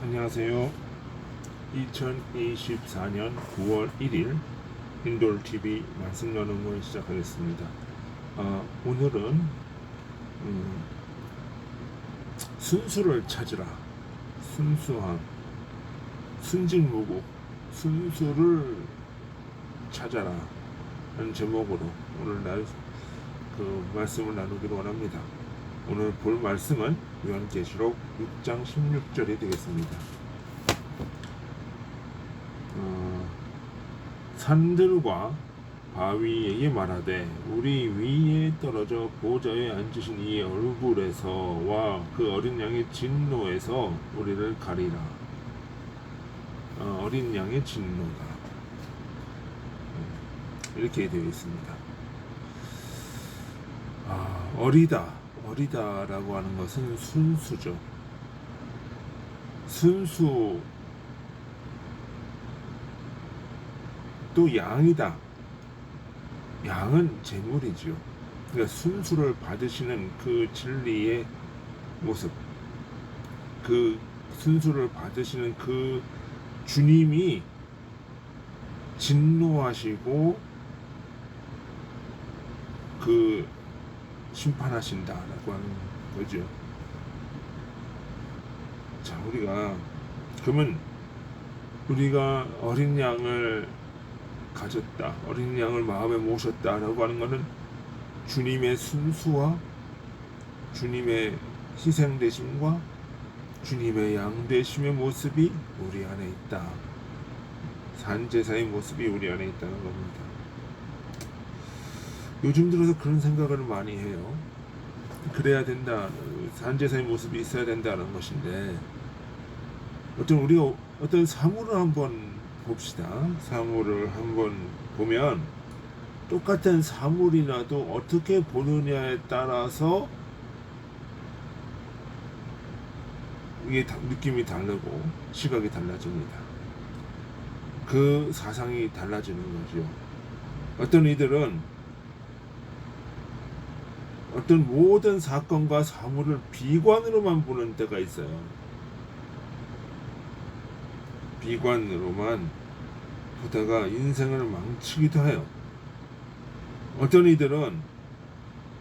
안녕하세요. 2024년 9월 1일 인돌TV 말씀 나눔을 시작하겠습니다. 오늘은 순수를 찾으라, 순수함, 순진무구, 순수를 찾아라 하는 제목으로 오늘 말씀을 나누기로 원합니다. 오늘 볼 말씀은 요한계시록 6장 16절이 되겠습니다. 산들과 바위에게 말하되 우리 위에 떨어져 보좌에 앉으신 이의 얼굴에서와 그 어린 양의 진노에서 우리를 가리라. 어린 양의 진노다. 이렇게 되어 있습니다. 어리다라고 하는 것은 순수죠. 순수 또 양이다. 양은 재물이지요. 그러니까 순수를 받으시는 그 진리의 모습, 그 순수를 받으시는 그 주님이 진노하시고 그 심판하신다라고 하는 거죠. 자, 그러면 우리가 어린 양을 가졌다, 어린 양을 마음에 모셨다라고 하는 것은 주님의 순수와 주님의 희생되심과 주님의 양되심의 모습이 우리 안에 있다. 산제사의 모습이 우리 안에 있다는 겁니다. 요즘 들어서 그런 생각을 많이 해요. 그래야 된다, 산제사의 모습이 있어야 된다는 것인데, 우리가 어떤 사물을 한번 봅시다. 사물을 한번 보면 똑같은 사물이라도 어떻게 보느냐에 따라서 이게 느낌이 다르고 시각이 달라집니다. 그 사상이 달라지는 거죠. 어떤 이들은 어떤 모든 사건과 사물을 비관으로만 보는 때가 있어요. 비관으로만 보다가 인생을 망치기도 해요. 어떤 이들은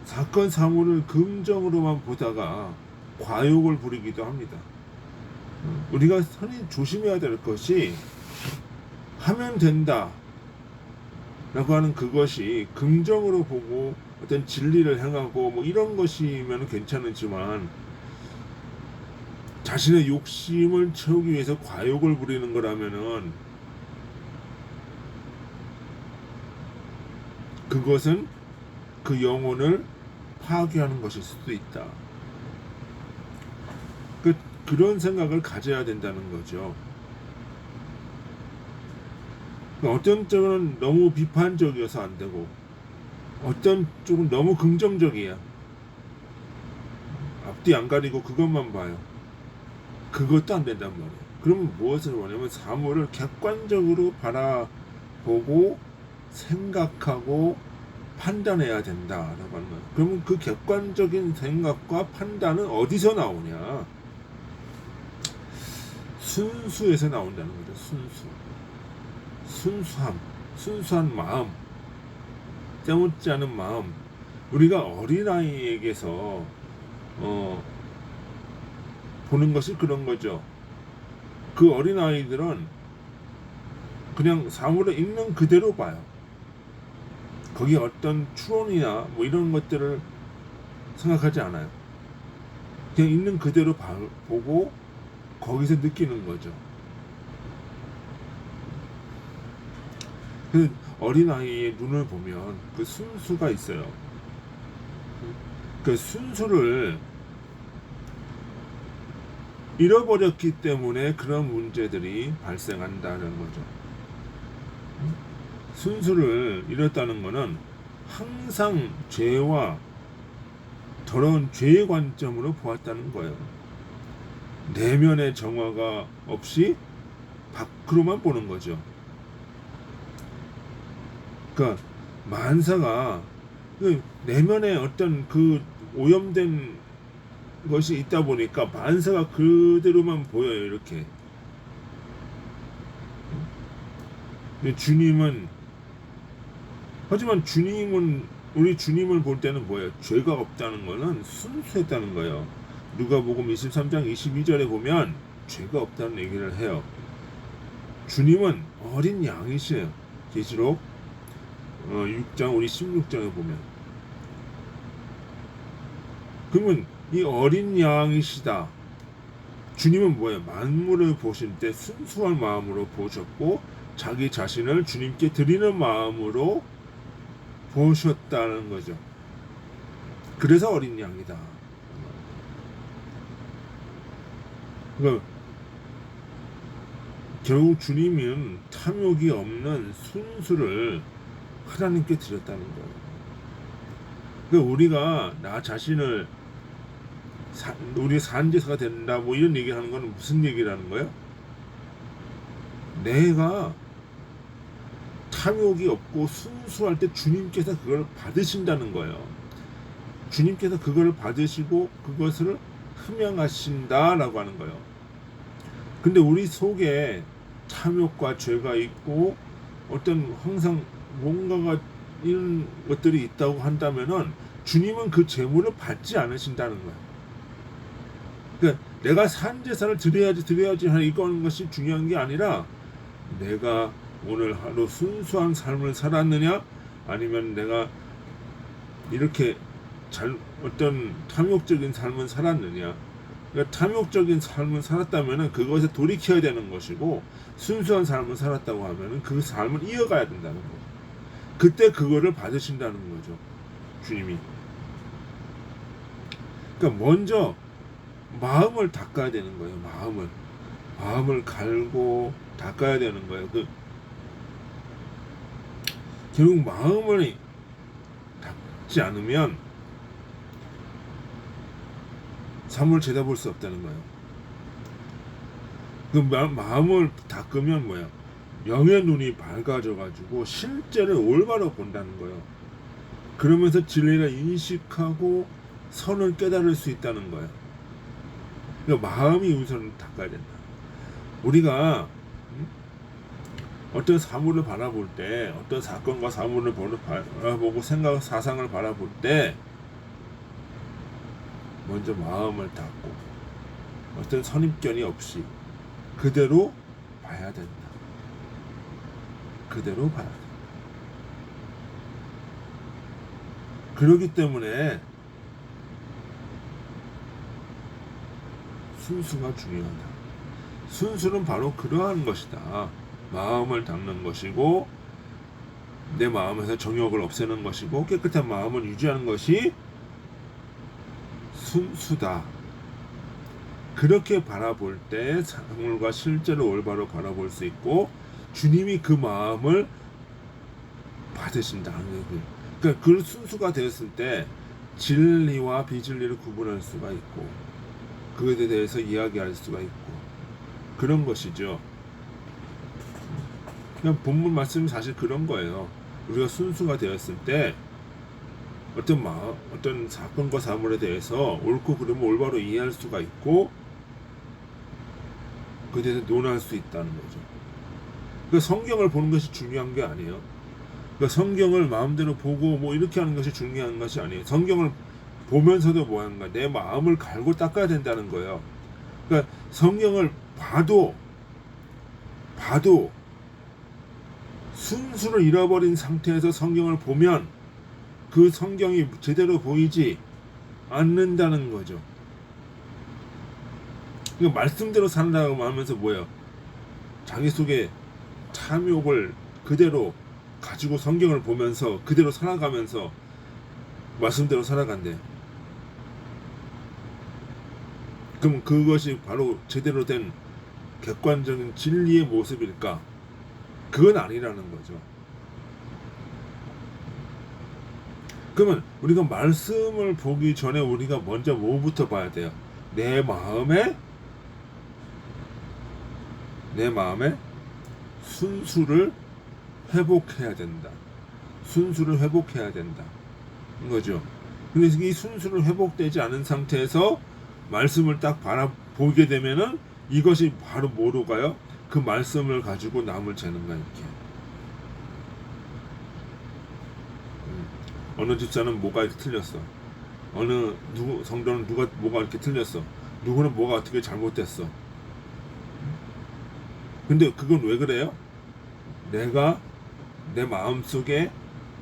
사건 사물을 긍정으로만 보다가 과욕을 부리기도 합니다. 우리가 흔히 조심해야 될 것이, 하면 된다 라고 하는 그것이 긍정으로 보고 어떤 진리를 행하고 이런 것이면 괜찮지만, 자신의 욕심을 채우기 위해서 과욕을 부리는 거라면은 그것은 그 영혼을 파괴하는 것일 수도 있다. 그런 생각을 가져야 된다는 거죠. 어떤 쪽은 너무 비판적이어서 안 되고, 어떤 쪽은 너무 긍정적이야. 앞뒤 안 가리고 그것만 봐요. 그것도 안 된단 말이에요. 그러면 무엇을 원하면 사물을 객관적으로 바라보고 생각하고 판단해야 된다라고 하는 거예요. 그러면 그 객관적인 생각과 판단은 어디서 나오냐? 순수에서 나온다는 거죠. 순수한 마음, 때묻지 않은 마음. 우리가 어린아이에게서 보는 것이 그런 거죠. 그 어린아이들은 그냥 사물을 있는 그대로 봐요. 거기에 어떤 추론이나 이런 것들을 생각하지 않아요. 그냥 있는 그대로 보고 거기서 느끼는 거죠. 그 어린아이의 눈을 보면 그 순수가 있어요. 그 순수를 잃어버렸기 때문에 그런 문제들이 발생한다는 거죠. 순수를 잃었다는 것은 항상 죄와 더러운 죄의 관점으로 보았다는 거예요. 내면의 정화가 없이 밖으로만 보는 거죠. 그러니까 만사가 그 내면의 어떤 그 오염된 것이 있다 보니까 만사가 그대로만 보여요. 이렇게. 근데 하지만 우리 주님을 볼 때는 뭐예요? 죄가 없다는 거는 순수했다는 거예요. 누가복음 23장 22절에 보면 죄가 없다는 얘기를 해요. 주님은 어린 양이시에요. 계시록 6장 우리 16장에 보면. 그러면 이 어린 양이시다. 주님은 뭐예요? 만물을 보실 때 순수한 마음으로 보셨고 자기 자신을 주님께 드리는 마음으로 보셨다는 거죠. 그래서 어린 양이다. 그러니까 결국 주님은 탐욕이 없는 순수를 하나님께 드렸다는 거예요. 그러니까 우리가 나 자신을 우리 산제사가 된다 뭐 이런 얘기를 하는 거는 무슨 얘기라는 거예요? 내가 탐욕이 없고 순수할 때 주님께서 그걸 받으신다는 거예요. 주님께서 그걸 받으시고 그것을 흠양하신다라고 하는 거예요. 근데 우리 속에 탐욕과 죄가 있고 어떤 항상 뭔가가 이런 것들이 있다고 한다면은 주님은 그 재물을 받지 않으신다는 거예요. 그러니까 내가 산제사를 드려야지 하는 이거는 것이 중요한 게 아니라 내가 오늘 하루 순수한 삶을 살았느냐 아니면 내가 이렇게 어떤 탐욕적인 삶을 살았느냐. 그러니까 탐욕적인 삶을 살았다면은 그것에 돌이켜야 되는 것이고 순수한 삶을 살았다고 하면은 그 삶을 이어가야 된다는 거죠. 그때 그거를 받으신다는 거죠. 주님이. 그러니까 먼저 마음을 닦아야 되는 거예요. 마음을 갈고 닦아야 되는 거예요. 결국 마음을 닦지 않으면 삶을 제대볼 수 없다는 거예요. 그 마음을 닦으면 뭐야? 영의 눈이 밝아져가지고 실제를 올바로 본다는 거예요. 그러면서 진리를 인식하고 선을 깨달을 수 있다는 거예요. 그러니까 마음이 우선 닦아야 된다. 우리가 어떤 사물을 바라볼 때, 어떤 사건과 사물을 바라보고 사상을 바라볼 때 먼저 마음을 닫고 어떤 선입견이 없이 그대로 봐야 된다. 그대로 봐야 된다. 그렇기 때문에 순수가 중요하다. 순수는 바로 그러한 것이다. 마음을 닦는 것이고 내 마음에서 정욕을 없애는 것이고 깨끗한 마음을 유지하는 것이 순수다. 그렇게 바라볼 때 사물과 실제로 올바로 바라볼 수 있고 주님이 그 마음을 받으신다는 거예요. 그러니까 그 순수가 되었을 때 진리와 비진리를 구분할 수가 있고 그것에 대해서 이야기할 수가 있고 그런 것이죠. 그냥 본문 말씀이 사실 그런 거예요. 우리가 순수가 되었을 때 어떤 사건과 사물에 대해서 옳고 그름을 올바로 이해할 수가 있고 그에 대해서 논할 수 있다는 거죠. 그러니까 성경을 보는 것이 중요한 게 아니에요. 그러니까 성경을 마음대로 보고 뭐 이렇게 하는 것이 중요한 것이 아니에요. 성경을 보면서도 뭐 하는가? 내 마음을 갈고 닦아야 된다는 거예요. 그러니까 성경을 봐도 순수를 잃어버린 상태에서 성경을 보면 그 성경이 제대로 보이지 않는다는 거죠. 그러니까 말씀대로 산다고 하면서 뭐예요? 자기 속에 탐욕을 그대로 가지고 성경을 보면서 그대로 살아가면서 말씀대로 살아간대. 그럼 그것이 바로 제대로 된 객관적인 진리의 모습일까? 그건 아니라는 거죠. 그러면 우리가 말씀을 보기 전에 우리가 먼저 뭐부터 봐야 돼요? 내 마음에 순수를 회복해야 된다. 순수를 회복해야 된다. 거죠. 근데 이 순수를 회복되지 않은 상태에서 말씀을 딱 바라보게 되면은 이것이 바로 뭐로 가요? 그 말씀을 가지고 남을 재는 거야 이렇게. 어느 집사는 뭐가 이렇게 틀렸어. 어느 누구 성도는 누가 뭐가 이렇게 틀렸어. 누구는 뭐가 어떻게 잘못됐어. 근데 그건 왜 그래요? 내가 내 마음속에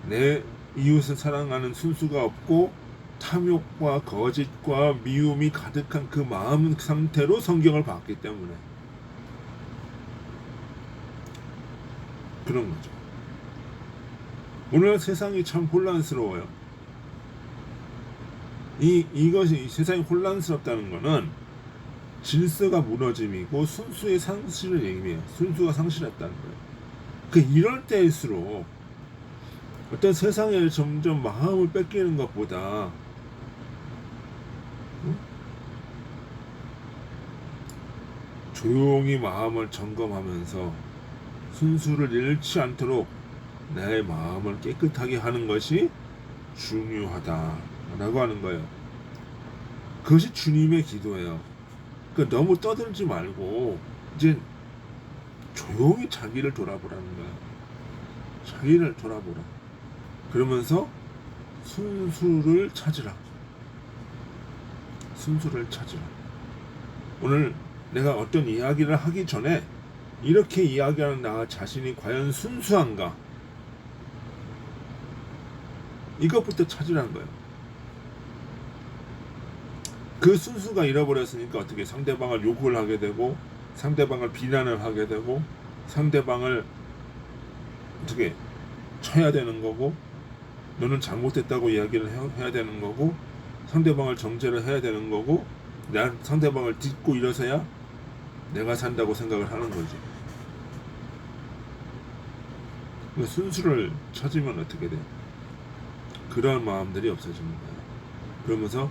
내 이웃을 사랑하는 순수가 없고 탐욕과 거짓과 미움이 가득한 그 마음 상태로 성경을 봤기 때문에 그런 거죠. 오늘 세상이 참 혼란스러워요. 이것이 세상이 혼란스럽다는 거는 질서가 무너짐이고 순수의 상실을 얘기해요. 순수가 상실했다는 거예요. 이럴 때일수록 어떤 세상에 점점 마음을 뺏기는 것보다 조용히 마음을 점검하면서 순수를 잃지 않도록 내 마음을 깨끗하게 하는 것이 중요하다라고 하는 거예요. 그것이 주님의 기도예요. 그러니까 너무 떠들지 말고 이제 조용히 자기를 돌아보라는 거야. 자기를 돌아보라. 그러면서 순수를 찾으라. 순수를 찾으라. 오늘 내가 어떤 이야기를 하기 전에 이렇게 이야기하는 나 자신이 과연 순수한가? 이것부터 찾으라는 거예요. 그 순수가 잃어버렸으니까 어떻게 상대방을 욕을 하게 되고 상대방을 비난을 하게 되고 상대방을 어떻게 쳐야 되는 거고 너는 잘못됐다고 이야기를 해야 되는 거고 상대방을 정죄를 해야 되는 거고 상대방을 딛고 일어서야 내가 산다고 생각을 하는 거지. 순수를 찾으면 어떻게 돼? 그러한 마음들이 없어지는 거야. 그러면서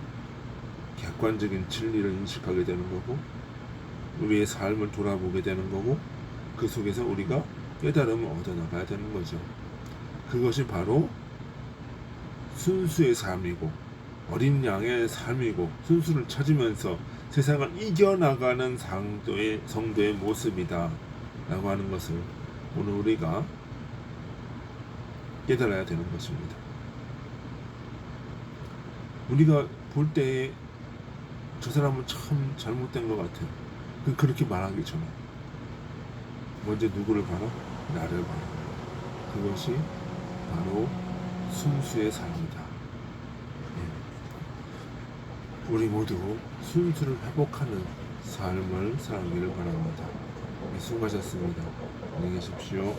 객관적인 진리를 인식하게 되는 거고 우리의 삶을 돌아보게 되는 거고 그 속에서 우리가 깨달음을 얻어나가야 되는 거죠. 그것이 바로 순수의 삶이고 어린 양의 삶이고 순수를 찾으면서 세상을 이겨나가는 성도의 모습이다 라고 하는 것을 오늘 우리가 깨달아야 되는 것입니다. 우리가 볼 때 저 사람은 참 잘못된 것 같아요. 그렇게 말하기 전에 먼저 누구를 봐라? 나를 봐라. 그것이 바로 순수의 삶이다. 우리 모두 순수를 회복하는 삶을 살기를 바랍니다. 수고하셨습니다. 안녕히 계십시오.